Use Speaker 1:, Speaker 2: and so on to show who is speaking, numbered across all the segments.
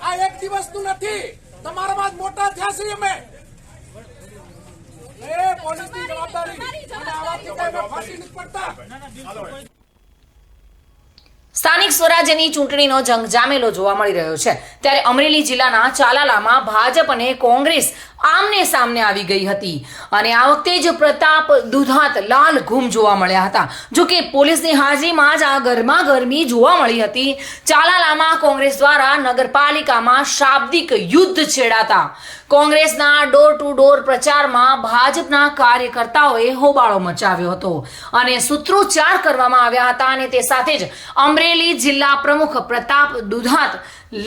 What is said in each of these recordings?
Speaker 1: આ એક દિવસનું નથી, તમારા બાદ મોટા થયા છીએ અમે. એ પોલીસની જવાબદારી અને આવાથી કોઈ ફાંસી નથી પડતા.
Speaker 2: સ્થાનિક સ્વરાજ્યની ચૂંટણીનો જંગ જામેલો જોવા મળી રહ્યો છે. ત્યારે અમરેલી જિલ્લાના ચાલાલામાં ભાજપ અને કોંગ્રેસ આમને સામને આવી ગઈ હતી અને આ વખતે જ પ્રતાપ દુધાત લાલ ઘૂમ જોવા મળ્યા હતા. જો કે પોલીસની હાજરીમાં જ આ ગરમાગરમી જોવા મળી હતી. ચાલાલામાં કોંગ્રેસ દ્વારા નગરપાલિકામાં શાબ્દિક યુદ્ધ છેડાતા કોંગ્રેસના ડોર ટુ ડોર પ્રચારમાં ભાજપના કાર્યકર્તાઓએ હોબાળો મચાવ્યો હતો અને સૂત્રોચ્ચાર કરવામાં આવ્યા હતા અને તે સાથે જ અમરેલી જિલ્લા પ્રમુખ પ્રતાપ દુધાત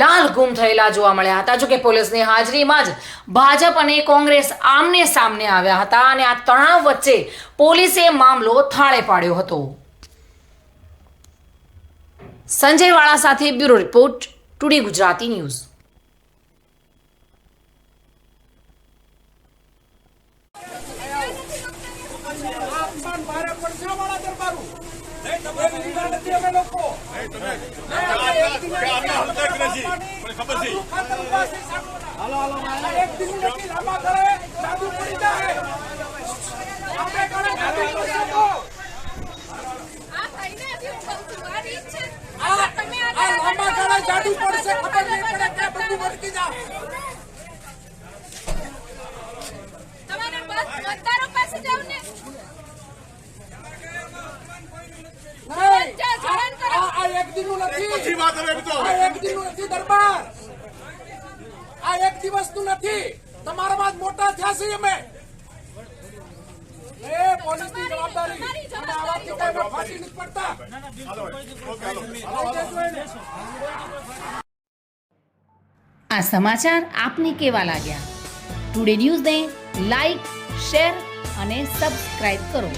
Speaker 2: લાલ ગુમ થયેલા જોવા મળ્યા હતા. જો કે પોલીસની હાજરીમાં જ ભાજપ અને કોંગ્રેસ આમને સામને આવ્યા હતા અને આ તણાવ વચ્ચે પોલીસે મામલો થાળે પાડ્યો હતો. સંજય વાળા સાથે bureau report, today Gujarati news.
Speaker 1: આ એક દિવસનું નથી, તમારા બાદ મોટા થયા છીએ અમે. એ પોલીસની જવાબદારી અને આવાથી કોઈ ફાંસી નથી પડતા.
Speaker 2: આ સમાચાર આપને કેવા લાગ્યા? ટુડે ન્યૂઝને લાઈક, શેર અને સબસ્ક્રાઇબ કરો.